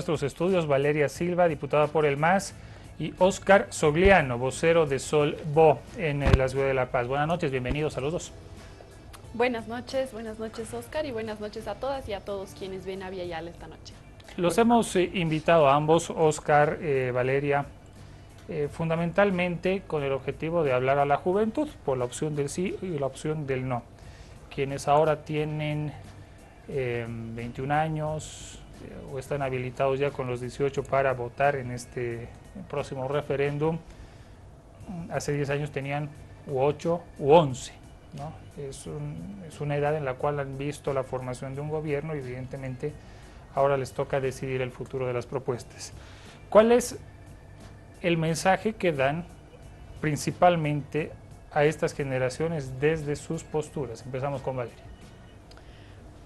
nuestros estudios Valeria Silva, diputada por el MAS, y Óscar Sogliano, vocero de Solvo en la ciudad de La Paz. Buenas noches, bienvenidos a los dos. Buenas noches Óscar, y buenas noches a todas y a todos quienes ven a Vía Yala esta noche. Los hemos invitado a ambos, Óscar, Valeria, fundamentalmente con el objetivo de hablar a la juventud por la opción del sí y la opción del no. Quienes ahora tienen 21 años o están habilitados ya con los 18 para votar en este próximo referéndum, hace 10 años tenían 8 u 11, ¿no? Es una edad en la cual han visto la formación de un gobierno y evidentemente ahora les toca decidir el futuro de las propuestas. ¿Cuál es el mensaje que dan principalmente a estas generaciones desde sus posturas? Empezamos con Valeria.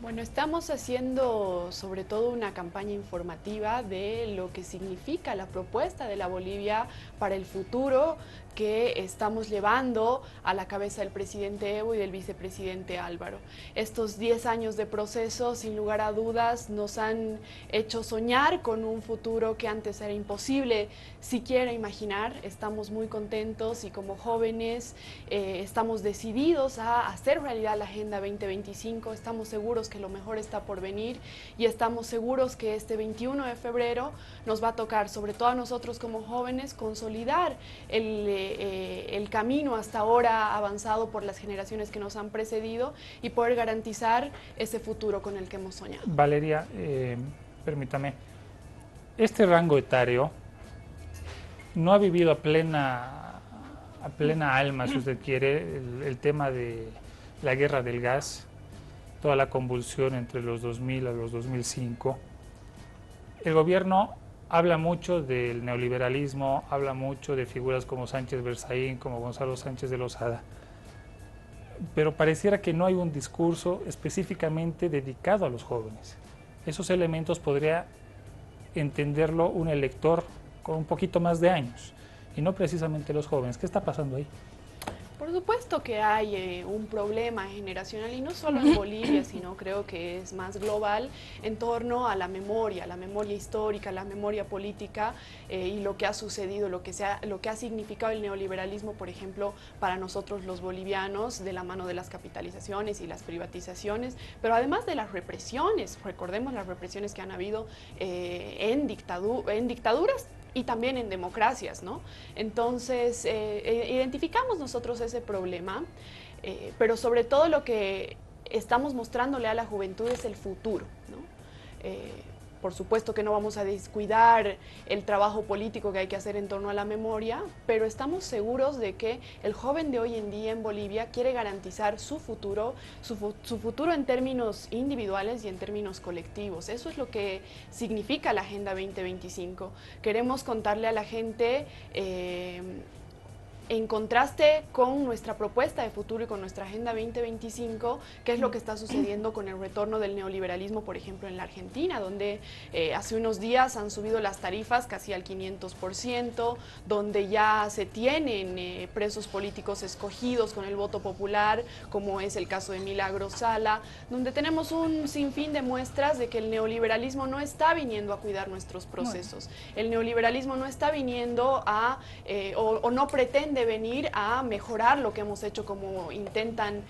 Bueno, estamos haciendo sobre todo una campaña informativa de lo que significa la propuesta de la Bolivia para el futuro que estamos llevando a la cabeza del presidente Evo y del vicepresidente Álvaro. Estos 10 años de proceso, sin lugar a dudas, nos han hecho soñar con un futuro que antes era imposible siquiera imaginar. Estamos muy contentos y como jóvenes estamos decididos a hacer realidad la Agenda 2025, estamos seguros que lo mejor está por venir y estamos seguros que este 21 de febrero nos va a tocar, sobre todo a nosotros como jóvenes, consolidar el camino hasta ahora avanzado por las generaciones que nos han precedido y poder garantizar ese futuro con el que hemos soñado. Valeria, permítame, este rango etario no ha vivido a plena alma, si usted quiere, el tema de la guerra del gas, toda la convulsión entre los 2000 a los 2005. El gobierno habla mucho del neoliberalismo, habla mucho de figuras como Sánchez Berzaín, como Gonzalo Sánchez de Lozada, pero pareciera que no hay un discurso específicamente dedicado a los jóvenes. Esos elementos podría entenderlo un elector con un poquito más de años, y no precisamente los jóvenes. ¿Qué está pasando ahí? Por supuesto que hay un problema generacional y no solo en Bolivia, sino creo que es más global en torno a la memoria histórica, la memoria política y lo que ha sucedido, lo que ha significado el neoliberalismo, por ejemplo, para nosotros los bolivianos, de la mano de las capitalizaciones y las privatizaciones, pero además de las represiones. Recordemos las represiones que han habido en dictaduras y también en democracias, ¿no? Entonces, identificamos nosotros ese problema, pero sobre todo lo que estamos mostrándole a la juventud es el futuro, ¿no? Por supuesto que no vamos a descuidar el trabajo político que hay que hacer en torno a la memoria, pero estamos seguros de que el joven de hoy en día en Bolivia quiere garantizar su futuro en términos individuales y en términos colectivos. Eso es lo que significa la Agenda 2025. Queremos contarle a la gente en contraste con nuestra propuesta de futuro y con nuestra Agenda 2025, qué es lo que está sucediendo con el retorno del neoliberalismo, por ejemplo, en la Argentina, donde hace unos días han subido las tarifas casi al 500%, donde ya se tienen presos políticos escogidos con el voto popular, como es el caso de Milagro Sala, donde tenemos un sinfín de muestras de que el neoliberalismo no está viniendo a cuidar nuestros procesos. El neoliberalismo no está viniendo a, o no pretende venir a mejorar lo que hemos hecho, como intentan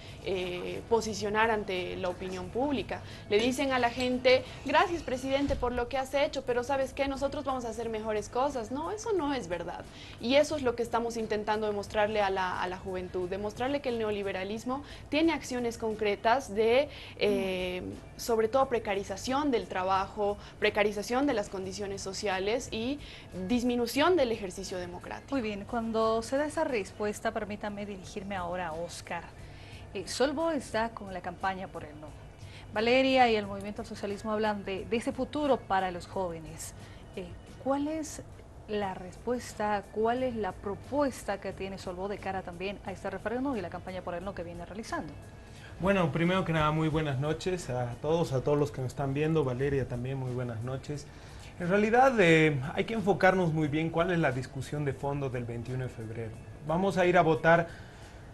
posicionar ante la opinión pública. Le dicen a la gente, gracias presidente por lo que has hecho, pero ¿sabes qué? Nosotros vamos a hacer mejores cosas. No, eso no es verdad. Y eso es lo que estamos intentando demostrarle a la juventud, demostrarle que el neoliberalismo tiene acciones concretas de, sobre todo, precarización del trabajo, precarización de las condiciones sociales y disminución del ejercicio democrático. Muy bien, cuando se da esa respuesta, permítame dirigirme ahora a Óscar. Solvo está con la campaña por el no. Valeria y el Movimiento al Socialismo hablan de ese futuro para los jóvenes. ¿Cuál es la respuesta, cuál es la propuesta que tiene Solvo de cara también a este referéndum y la campaña por el no que viene realizando? Bueno, primero que nada, muy buenas noches a todos los que nos están viendo. Valeria también, muy buenas noches. En realidad hay que enfocarnos muy bien cuál es la discusión de fondo del 21 de febrero. Vamos a ir a votar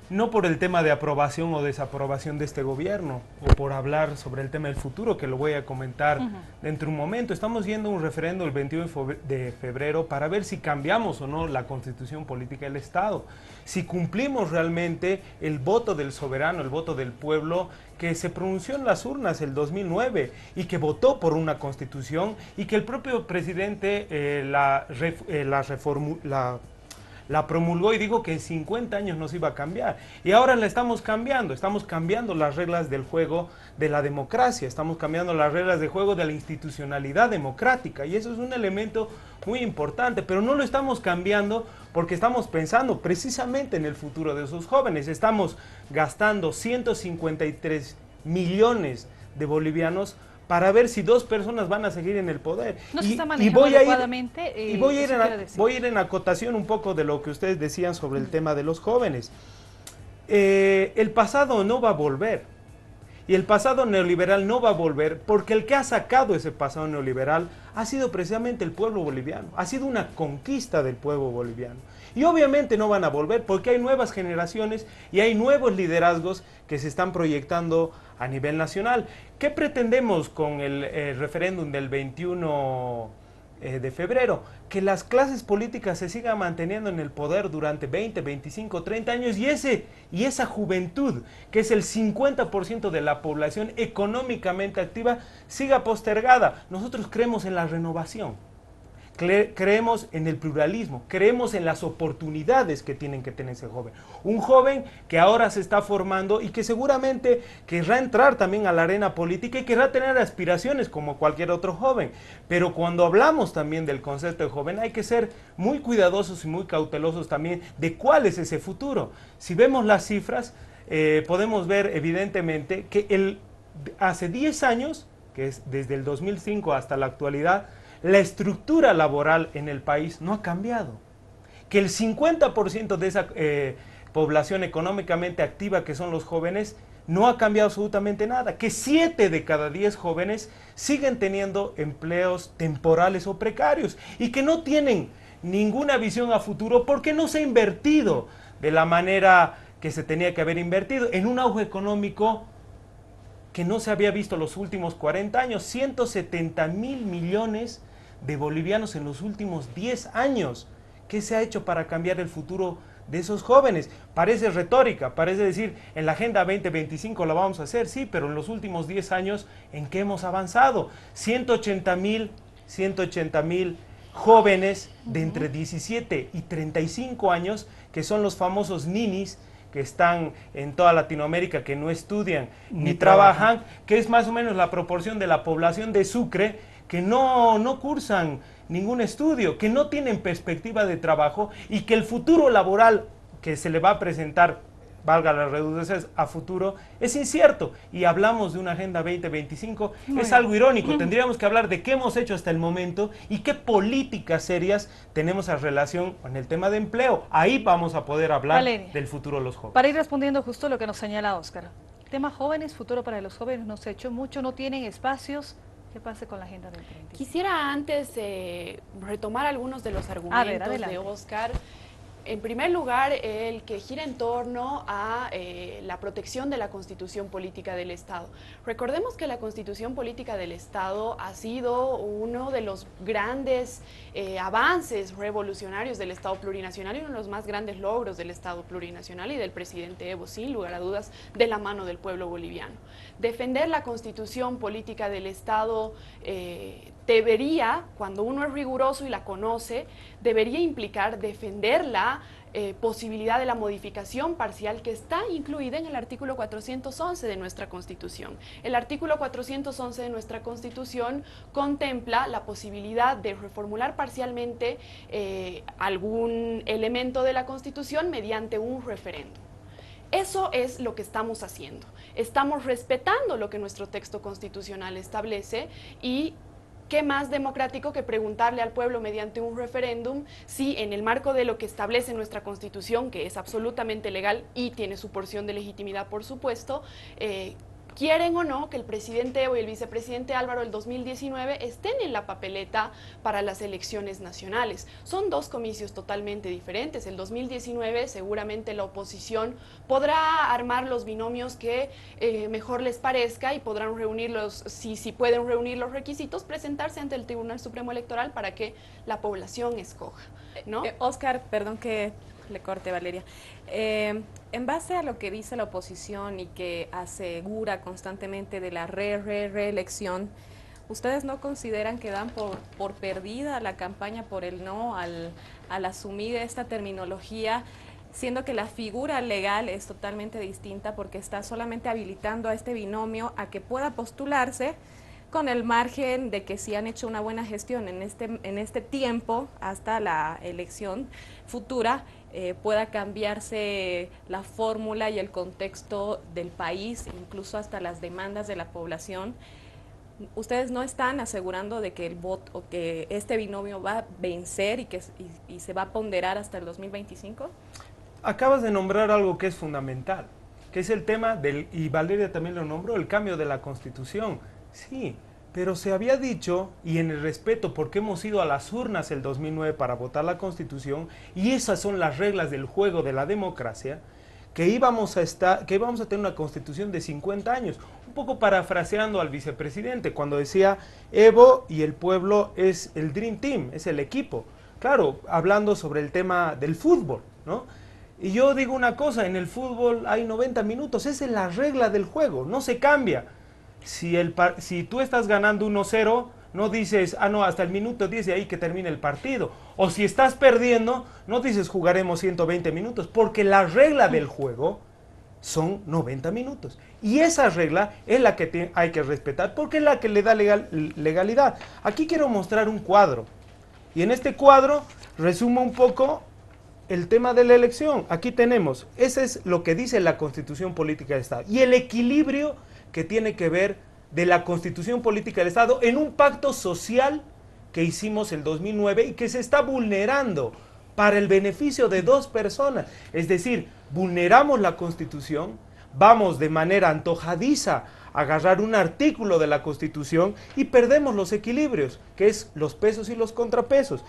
no por el tema de aprobación o desaprobación de este gobierno, o por hablar sobre el tema del futuro, que lo voy a comentar dentro de un momento. Estamos yendo a un referendo el 21 de febrero para ver si cambiamos o no la constitución política del Estado, si cumplimos realmente el voto del soberano, el voto del pueblo, que se pronunció en las urnas el 2009 y que votó por una constitución y que el propio presidente la promulgó y dijo que en 50 años no se iba a cambiar. Y ahora la estamos cambiando las reglas del juego de la democracia, estamos cambiando las reglas de juego de la institucionalidad democrática, y eso es un elemento muy importante, pero no lo estamos cambiando porque estamos pensando precisamente en el futuro de esos jóvenes. Estamos gastando 153 millones de bolivianos para ver si 2 personas van a seguir en el poder. No se está manejando adecuadamente. Voy a ir en acotación un poco de lo que ustedes decían sobre el tema de los jóvenes. El pasado no va a volver. Y el pasado neoliberal no va a volver porque el que ha sacado ese pasado neoliberal ha sido precisamente el pueblo boliviano. Ha sido una conquista del pueblo boliviano. Y obviamente no van a volver porque hay nuevas generaciones y hay nuevos liderazgos que se están proyectando a nivel nacional. ¿Qué pretendemos con el referéndum del 21 de febrero? Que las clases políticas se sigan manteniendo en el poder durante 20, 25, 30 años y esa juventud, que es el 50% de la población económicamente activa, siga postergada. Nosotros creemos en la renovación. Creemos en el pluralismo, creemos en las oportunidades que tienen que tener ese joven. Un joven que ahora se está formando y que seguramente querrá entrar también a la arena política y querrá tener aspiraciones como cualquier otro joven. Pero cuando hablamos también del concepto de joven hay que ser muy cuidadosos y muy cautelosos también de cuál es ese futuro. Si vemos las cifras, podemos ver evidentemente que hace 10 años, que es desde el 2005 hasta la actualidad, la estructura laboral en el país no ha cambiado, que el 50% de esa población económicamente activa que son los jóvenes no ha cambiado absolutamente nada, que 7 de cada 10 jóvenes siguen teniendo empleos temporales o precarios y que no tienen ninguna visión a futuro porque no se ha invertido de la manera que se tenía que haber invertido en un auge económico que no se había visto los últimos 40 años, 170.000 millones de bolivianos en los últimos 10 años. ¿Qué se ha hecho para cambiar el futuro de esos jóvenes? Parece retórica, parece decir, en la Agenda 2025 la vamos a hacer, sí, pero en los últimos 10 años, ¿en qué hemos avanzado? 180.000 jóvenes de entre 17 y 35 años, que son los famosos ninis, que están en toda Latinoamérica, que no estudian ni trabajan, que es más o menos la proporción de la población de Sucre, que no cursan ningún estudio, que no tienen perspectiva de trabajo y que el futuro laboral que se le va a presentar, valga las redundancias, a futuro, es incierto. Y hablamos de una Agenda 2025, es algo irónico. Tendríamos que hablar de qué hemos hecho hasta el momento y qué políticas serias tenemos en relación con el tema de empleo. Ahí vamos a poder hablar, Valeria, del futuro de los jóvenes. Para ir respondiendo justo lo que nos señala Óscar, tema jóvenes, futuro para los jóvenes, no se ha hecho mucho, no tienen espacios. ¿Qué pasa con la Agenda 2025? Quisiera antes retomar algunos de los argumentos de Óscar. En primer lugar, el que gira en torno a la protección de la Constitución Política del Estado. Recordemos que la Constitución Política del Estado ha sido uno de los grandes avances revolucionarios del Estado plurinacional y uno de los más grandes logros del Estado plurinacional y del presidente Evo, sin lugar a dudas, de la mano del pueblo boliviano. Defender la Constitución Política del Estado debería, cuando uno es riguroso y la conoce, debería implicar defender la posibilidad de la modificación parcial que está incluida en el artículo 411 de nuestra Constitución. El artículo 411 de nuestra Constitución contempla la posibilidad de reformular parcialmente algún elemento de la Constitución mediante un referéndum. Eso es lo que estamos haciendo. Estamos respetando lo que nuestro texto constitucional establece y ¿qué más democrático que preguntarle al pueblo mediante un referéndum si en el marco de lo que establece nuestra Constitución, que es absolutamente legal y tiene su porción de legitimidad, por supuesto, quieren o no que el presidente Evo y el vicepresidente Álvaro el 2019 estén en la papeleta para las elecciones nacionales. Son dos comicios totalmente diferentes. El 2019 seguramente la oposición podrá armar los binomios que mejor les parezca y podrán reunirlos, si pueden reunir los requisitos, presentarse ante el Tribunal Supremo Electoral para que la población escoja, ¿no? Oscar, perdón que le corte, Valeria. En base a lo que dice la oposición y que asegura constantemente de la reelección, ¿ustedes no consideran que dan por perdida la campaña por el no al asumir esta terminología, siendo que la figura legal es totalmente distinta porque está solamente habilitando a este binomio a que pueda postularse con el margen de que si han hecho una buena gestión en este tiempo hasta la elección futura, pueda cambiarse la fórmula y el contexto del país, incluso hasta las demandas de la población? ¿Ustedes no están asegurando de que el voto o que este binomio va a vencer y se va a ponderar hasta el 2025? Acabas de nombrar algo que es fundamental, que es el tema del, y Valeria también lo nombró, el cambio de la Constitución. Sí, pero se había dicho, y en el respeto, porque hemos ido a las urnas el 2009 para votar la Constitución, y esas son las reglas del juego de la democracia, que íbamos a tener una Constitución de 50 años, un poco parafraseando al vicepresidente, cuando decía Evo y el pueblo es el Dream Team, es el equipo. Claro, hablando sobre el tema del fútbol, ¿no? Y yo digo una cosa, en el fútbol hay 90 minutos, esa es la regla del juego, no se cambia. Si tú estás ganando 1-0, no dices, no, hasta el minuto 10 de ahí que termine el partido. O si estás perdiendo, no dices jugaremos 120 minutos, porque la regla del juego son 90 minutos. Y esa regla es la que hay que respetar, porque es la que le da legalidad. Aquí quiero mostrar un cuadro. Y en este cuadro resumo un poco el tema de la elección. Aquí tenemos, ese es lo que dice la Constitución Política del Estado. Y el equilibrio que tiene que ver de la Constitución Política del Estado en un pacto social que hicimos el 2009 y que se está vulnerando para el beneficio de dos personas. Es decir, vulneramos la Constitución, vamos de manera antojadiza a agarrar un artículo de la Constitución y perdemos los equilibrios, que es los pesos y los contrapesos.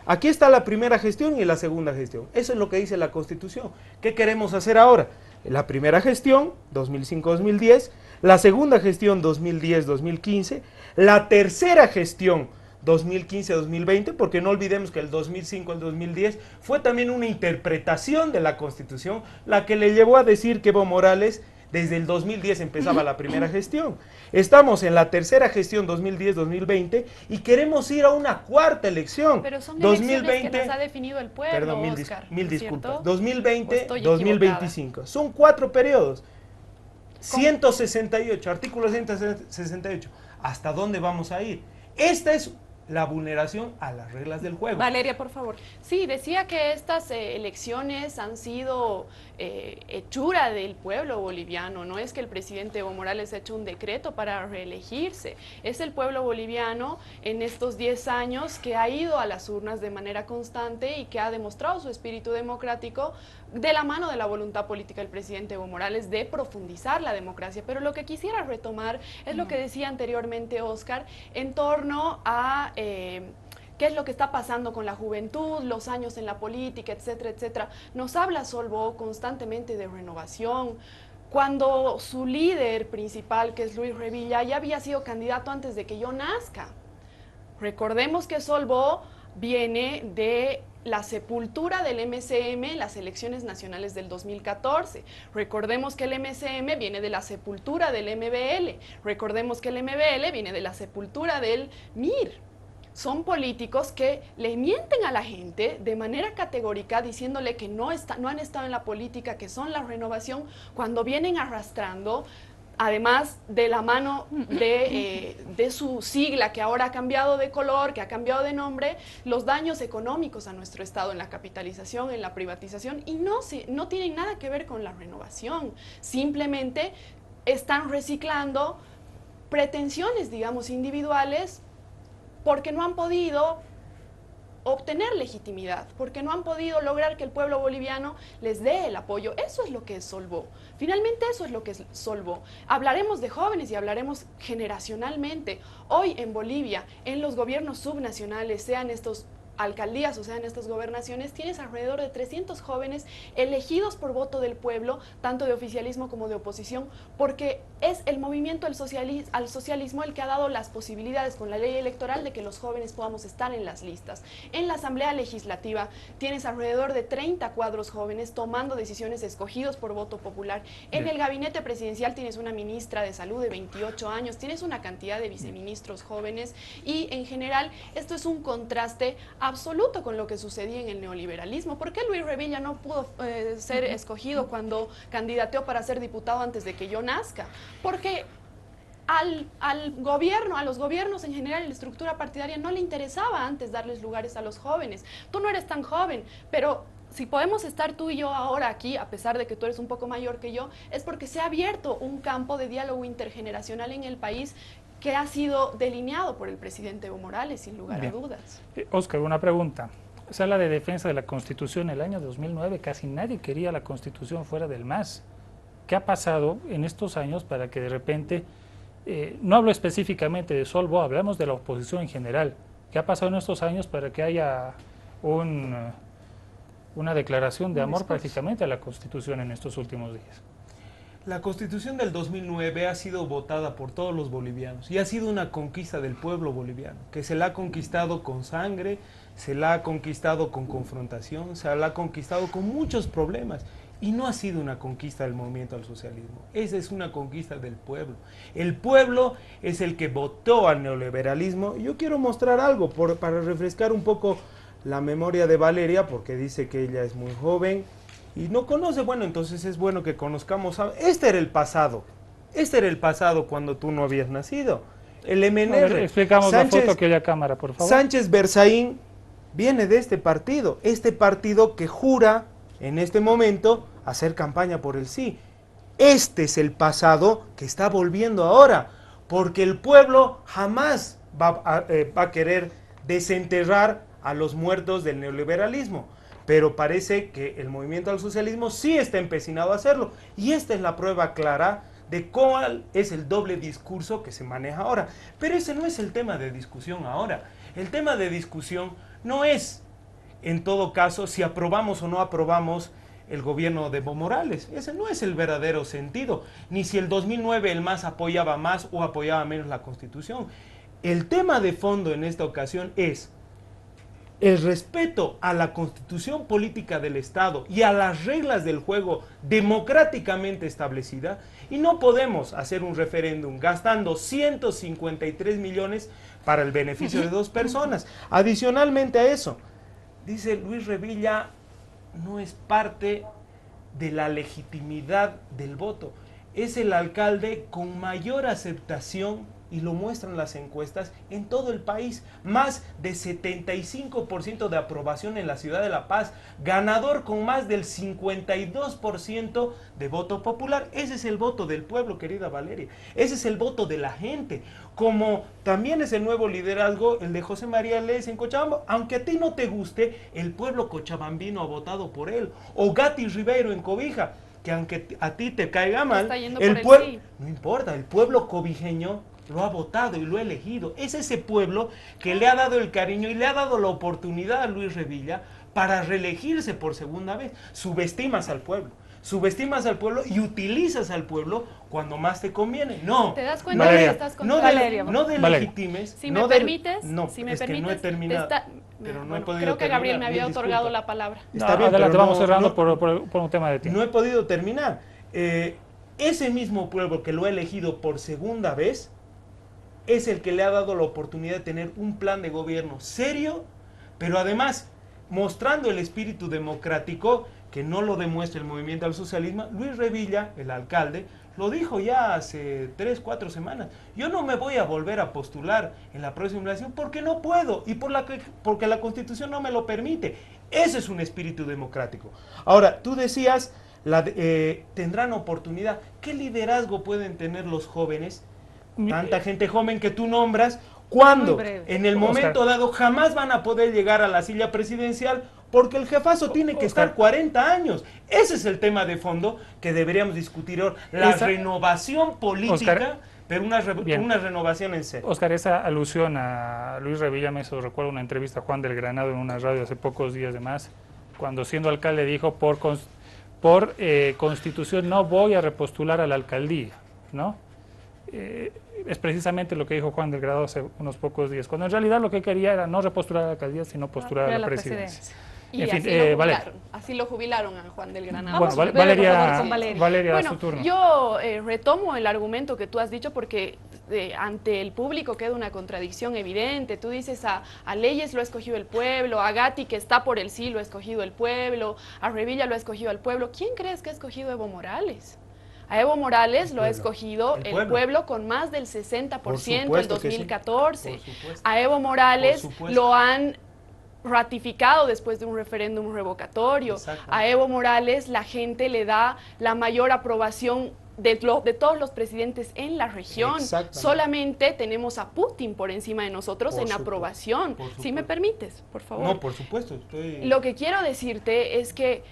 Aquí está la primera gestión y la segunda gestión. Eso es lo que dice la Constitución. ¿Qué queremos hacer ahora? La primera gestión, 2005-2010, la segunda gestión, 2010-2015, la tercera gestión, 2015-2020, porque no olvidemos que el 2005 al 2010 fue también una interpretación de la Constitución, la que le llevó a decir que Evo Morales desde el 2010 empezaba la primera gestión. Estamos en la tercera gestión 2010-2020 y queremos ir a una cuarta elección. Pero son 2020, elecciones que nos ha definido el pueblo, perdón, Oscar, mil disculpas. ¿cierto? 2020-2025. Son 4 periodos. 168, artículo 168. ¿Hasta dónde vamos a ir? Esta es la vulneración a las reglas del juego. Valeria, por favor. Sí, decía que estas elecciones han sido hechura del pueblo boliviano. No es que el presidente Evo Morales ha hecho un decreto para reelegirse. Es el pueblo boliviano en estos 10 años que ha ido a las urnas de manera constante y que ha demostrado su espíritu democrático de la mano de la voluntad política del presidente Evo Morales de profundizar la democracia. Pero lo que quisiera retomar es lo que decía anteriormente Oscar en torno a qué es lo que está pasando con la juventud, los años en la política, etcétera, etcétera. Nos habla Solvo constantemente de renovación, cuando su líder principal, que es Luis Revilla, ya había sido candidato antes de que yo nazca. Recordemos que Solvo viene de la sepultura del MCM en las elecciones nacionales del 2014. Recordemos que el MCM viene de la sepultura del MBL. Recordemos que el MBL viene de la sepultura del MIR. Son políticos que le mienten a la gente de manera categórica diciéndole que no han estado en la política, que son la renovación, cuando vienen arrastrando, además de la mano de su sigla, que ahora ha cambiado de color, que ha cambiado de nombre, los daños económicos a nuestro Estado en la capitalización, en la privatización, y no tienen nada que ver con la renovación. Simplemente están reciclando pretensiones, digamos, individuales, porque no han podido obtener legitimidad, porque no han podido lograr que el pueblo boliviano les dé el apoyo. Eso es lo que es Solvó. Finalmente eso es lo que es Solvó. Hablaremos de jóvenes y hablaremos generacionalmente. Hoy en Bolivia, en los gobiernos subnacionales, sean estos alcaldías, o sea, en estas gobernaciones, tienes alrededor de 300 jóvenes elegidos por voto del pueblo, tanto de oficialismo como de oposición, porque es el movimiento al socialismo el que ha dado las posibilidades con la ley electoral de que los jóvenes podamos estar en las listas. En la Asamblea Legislativa tienes alrededor de 30 cuadros jóvenes tomando decisiones escogidos por voto popular. En el gabinete presidencial tienes una ministra de salud de 28 años, tienes una cantidad de viceministros jóvenes y en general esto es un contraste absoluto con lo que sucedía en el neoliberalismo. ¿Por qué Luis Revilla no pudo ser escogido cuando candidateó para ser diputado antes de que yo nazca? Porque al gobierno, a los gobiernos en general, la estructura partidaria no le interesaba antes darles lugares a los jóvenes. Tú no eres tan joven, pero si podemos estar tú y yo ahora aquí, a pesar de que tú eres un poco mayor que yo, es porque se ha abierto un campo de diálogo intergeneracional en el país que ha sido delineado por el presidente Evo Morales, sin lugar a dudas. Óscar, una pregunta. Sala de Defensa de la Constitución, el año 2009, casi nadie quería la Constitución fuera del MAS. ¿Qué ha pasado en estos años para que de repente, no hablo específicamente de Solvó, hablamos de la oposición en general, qué ha pasado en estos años para que haya una declaración de amor prácticamente a la Constitución en estos últimos días? La Constitución del 2009 ha sido votada por todos los bolivianos y ha sido una conquista del pueblo boliviano, que se la ha conquistado con sangre, se la ha conquistado con confrontación, se la ha conquistado con muchos problemas y no ha sido una conquista del movimiento al socialismo, esa es una conquista del pueblo. El pueblo es el que votó al neoliberalismo. Yo quiero mostrar algo para refrescar un poco la memoria de Valeria, porque dice que ella es muy joven y no conoce. Bueno, entonces es bueno que conozcamos. Este era el pasado cuando tú no habías nacido. El MNR. Explicamos Sánchez, la foto que haya cámara, por favor. Sánchez Berzaín viene de este partido que jura en este momento hacer campaña por el sí. Este es el pasado que está volviendo ahora, porque el pueblo jamás va a querer desenterrar a los muertos del neoliberalismo. Pero parece que el movimiento al socialismo sí está empecinado a hacerlo. Y esta es la prueba clara de cuál es el doble discurso que se maneja ahora. Pero ese no es el tema de discusión ahora. El tema de discusión no es, en todo caso, si aprobamos o no aprobamos el gobierno de Evo Morales. Ese no es el verdadero sentido. Ni si el 2009 el MAS apoyaba más o apoyaba menos la Constitución. El tema de fondo en esta ocasión es el respeto a la Constitución política del Estado y a las reglas del juego democráticamente establecidas, y no podemos hacer un referéndum gastando 153 millones para el beneficio de 2 personas. Adicionalmente a eso, dice Luis Revilla, no es parte de la legitimidad del voto. Es el alcalde con mayor aceptación, y lo muestran las encuestas, en todo el país. Más de 75% de aprobación en la ciudad de La Paz. Ganador con más del 52% de voto popular. Ese es el voto del pueblo, querida Valeria. Ese es el voto de la gente. Como también es el nuevo liderazgo, el de José María Lez en Cochabamba. Aunque a ti no te guste, el pueblo cochabambino ha votado por él. O Gati Ribeiro en Cobija, que aunque a ti te caiga mal, el pueblo, sí, no importa, el pueblo cobijeño lo ha votado y lo ha elegido. Es ese pueblo que le ha dado el cariño y le ha dado la oportunidad a Luis Revilla para reelegirse por segunda vez. Subestimas al pueblo y utilizas al pueblo cuando más te conviene. No. ¿Te das cuenta que estás con Valeria? No delegitimes. Si me permites, no, si me es permites, que no he terminado. Pero no he podido creo que terminar. Gabriel me había otorgado la palabra. Está bien, adelante, vamos cerrando por un tema de tiempo. No he podido terminar. Ese mismo pueblo que lo ha elegido por segunda vez es el que le ha dado la oportunidad de tener un plan de gobierno serio, pero además mostrando el espíritu democrático que no lo demuestra el movimiento al socialismo. Luis Revilla, el alcalde, lo dijo ya hace 3-4 semanas. Yo no me voy a volver a postular en la próxima elección porque no puedo y porque la Constitución no me lo permite. Ese es un espíritu democrático. Ahora, tú decías, tendrán oportunidad. ¿Qué liderazgo pueden tener los jóvenes? Tanta gente joven que tú nombras, cuando Muy breve. en el momento dado jamás van a poder llegar a la silla presidencial porque el jefazo tiene que estar 40 años. Ese es el tema de fondo que deberíamos discutir ahora, la renovación política, pero una renovación en serio. Oscar, esa alusión a Luis Revilla me hizo recuerdo una entrevista a Juan del Granado en una radio hace pocos días de más, cuando siendo alcalde dijo por constitución no voy a repostular a la alcaldía, ¿no? Es precisamente lo que dijo Juan del Granado hace unos pocos días, cuando en realidad lo que quería era no repostular a la alcaldía, sino postular a la presidencia. Y en así, fin, así lo jubilaron a Juan del Granado. Bueno, Vamos, Valeria, bueno, su turno. yo retomo el argumento que tú has dicho porque ante el público queda una contradicción evidente. Tú dices a Leyes lo ha escogido el pueblo, a Gatti que está por el sí lo ha escogido el pueblo, a Revilla lo ha escogido el pueblo. ¿Quién crees que ha escogido Evo Morales? A Evo Morales lo ha escogido el pueblo con más del 60% en 2014. A Evo Morales lo han ratificado después de un referéndum revocatorio. A Evo Morales la gente le da la mayor aprobación de todos los presidentes en la región. Solamente tenemos a Putin por encima de nosotros en aprobación. Si me permites, por favor. No, por supuesto. Lo que quiero decirte es que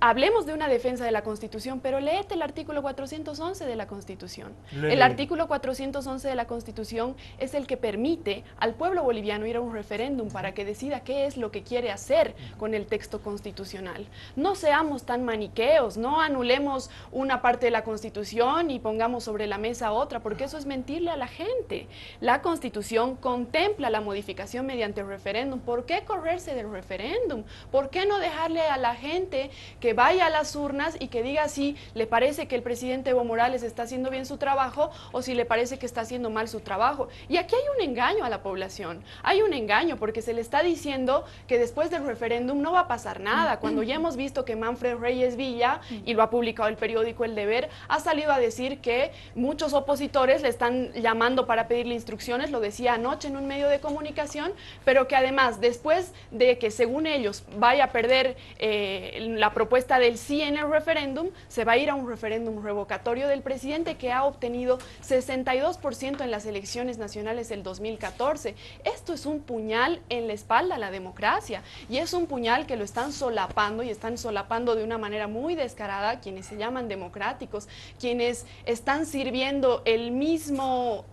hablemos de una defensa de la Constitución, pero léete el artículo 411 de la Constitución. El artículo 411 de la Constitución es el que permite al pueblo boliviano ir a un referéndum para que decida qué es lo que quiere hacer con el texto constitucional. No seamos tan maniqueos, no anulemos una parte de la Constitución y pongamos sobre la mesa otra, porque eso es mentirle a la gente. La Constitución contempla la modificación mediante referéndum. ¿Por qué correrse del referéndum? ¿Por qué no dejarle a la gente que vaya a las urnas y que diga si le parece que el presidente Evo Morales está haciendo bien su trabajo o si le parece que está haciendo mal su trabajo? Y aquí hay un engaño a la población, hay un engaño porque se le está diciendo que después del referéndum no va a pasar nada, cuando ya hemos visto que Manfred Reyes Villa, y lo ha publicado el periódico El Deber, ha salido a decir que muchos opositores le están llamando para pedirle instrucciones, lo decía anoche en un medio de comunicación, pero que además después de que según ellos vaya a perder la propuesta del sí en el referéndum, se va a ir a un referéndum revocatorio del presidente que ha obtenido 62% en las elecciones nacionales del 2014. Esto es un puñal en la espalda a la democracia y es un puñal que lo están solapando y están solapando de una manera muy descarada quienes se llaman democráticos, quienes están sirviendo el mismo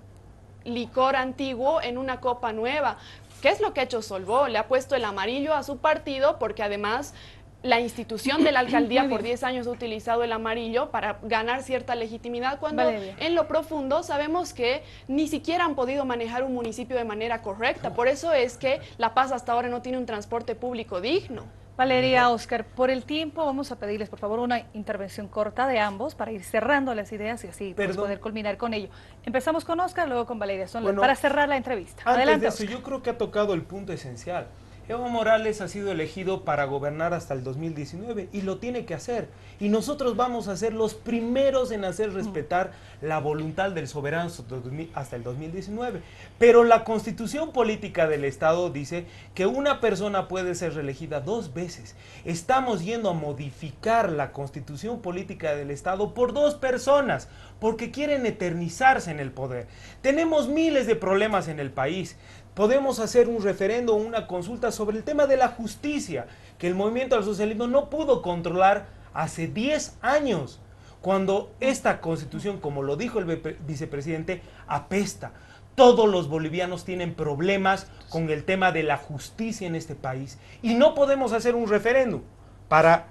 licor antiguo en una copa nueva. ¿Qué es lo que ha hecho Solvó? Le ha puesto el amarillo a su partido porque además la institución de la alcaldía por 10 años ha utilizado el amarillo para ganar cierta legitimidad, cuando en lo profundo sabemos que ni siquiera han podido manejar un municipio de manera correcta. Por eso es que La Paz hasta ahora no tiene un transporte público digno. Valeria, Oscar, por el tiempo vamos a pedirles por favor una intervención corta de ambos para ir cerrando las ideas y así pues, poder culminar con ello. Empezamos con Oscar, luego con Valeria, para cerrar la entrevista. Adelante, antes de eso, yo creo que ha tocado el punto esencial. Evo Morales ha sido elegido para gobernar hasta el 2019 y lo tiene que hacer. Y nosotros vamos a ser los primeros en hacer respetar la voluntad del soberano hasta el 2019. Pero la Constitución Política del Estado dice que una persona puede ser reelegida 2 veces. Estamos yendo a modificar la Constitución Política del Estado por 2 personas, porque quieren eternizarse en el poder. Tenemos miles de problemas en el país. Podemos hacer un referendo o una consulta sobre el tema de la justicia, que el movimiento al socialismo no pudo controlar hace 10 años, cuando esta constitución, como lo dijo el vicepresidente, apesta. Todos los bolivianos tienen problemas con el tema de la justicia en este país y no podemos hacer un referéndum para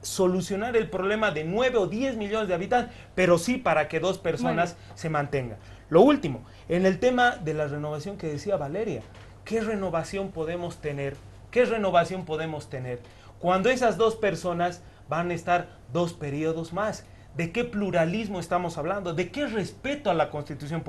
solucionar el problema de 9 o 10 millones de habitantes, pero sí para que 2 personas se mantengan. Lo último, en el tema de la renovación que decía Valeria, ¿qué renovación podemos tener? ¿Qué renovación podemos tener cuando esas 2 personas van a estar 2 periodos más? ¿De qué pluralismo estamos hablando? ¿De qué respeto a la Constitución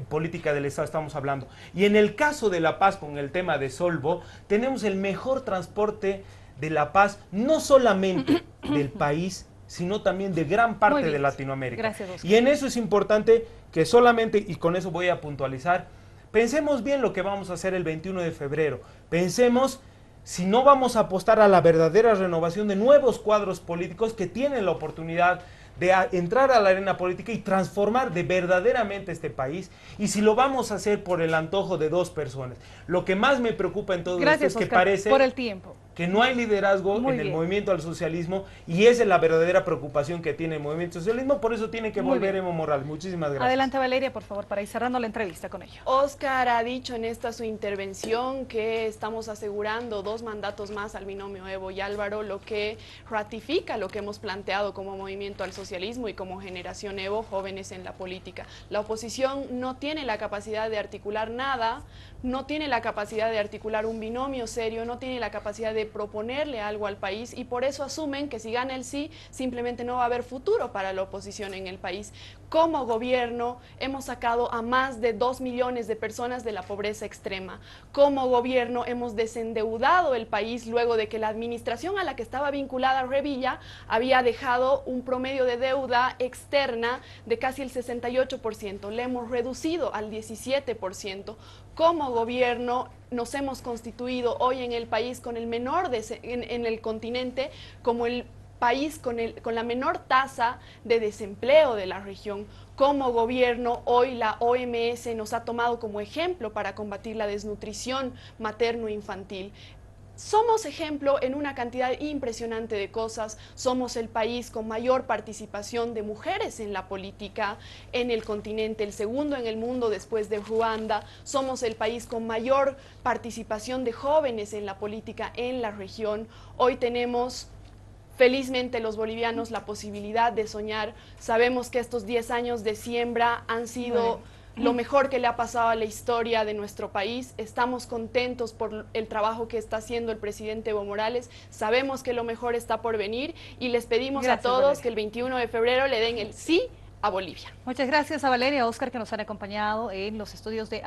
política del Estado estamos hablando? Y en el caso de La Paz, con el tema de Solvó, tenemos el mejor transporte de La Paz, no solamente del país, sino también de gran parte de Latinoamérica. Gracias, Oscar. Y en eso es importante que solamente, y con eso voy a puntualizar, pensemos bien lo que vamos a hacer el 21 de febrero. Pensemos si no vamos a apostar a la verdadera renovación de nuevos cuadros políticos que tienen la oportunidad de entrar a la arena política y transformar de verdaderamente este país. Y si lo vamos a hacer por el antojo de dos personas, lo que más me preocupa en todo esto es que Oscar, parece por el tiempo. Que no hay liderazgo Muy en el bien. movimiento al socialismo, y esa es la verdadera preocupación que tiene el movimiento al socialismo. Por eso tiene que Muy volver bien. Evo Morales. Muchísimas gracias. Adelante, Valeria, por favor, para ir cerrando la entrevista con ella. Oscar ha dicho en esta su intervención que estamos asegurando 2 mandatos más al binomio Evo y Álvaro, lo que ratifica lo que hemos planteado como movimiento al socialismo y como generación Evo, jóvenes en la política. La oposición no tiene la capacidad de articular nada, no tiene la capacidad de articular un binomio serio, no tiene la capacidad de proponerle algo al país, y por eso asumen que si gana el sí, simplemente no va a haber futuro para la oposición en el país. Como gobierno hemos sacado a más de 2 millones de personas de la pobreza extrema. Como gobierno hemos desendeudado el país luego de que la administración a la que estaba vinculada Revilla había dejado un promedio de deuda externa de casi el 68%. Le hemos reducido al 17%. Como gobierno nos hemos constituido hoy en el país con el menor en el continente como el país con la menor tasa de desempleo de la región. Como gobierno, hoy la OMS nos ha tomado como ejemplo para combatir la desnutrición materno-infantil. Somos ejemplo en una cantidad impresionante de cosas. Somos el país con mayor participación de mujeres en la política en el continente, el segundo en el mundo después de Ruanda. Somos el país con mayor participación de jóvenes en la política en la región. Hoy tenemos, felizmente, los bolivianos la posibilidad de soñar. Sabemos que estos 10 años de siembra han sido lo mejor que le ha pasado a la historia de nuestro país. Estamos contentos por el trabajo que está haciendo el presidente Evo Morales. Sabemos que lo mejor está por venir y les pedimos a todos, Valeria, que el 21 de febrero le den el sí a Bolivia. Muchas gracias a Valeria, a Oscar, que nos han acompañado en los estudios de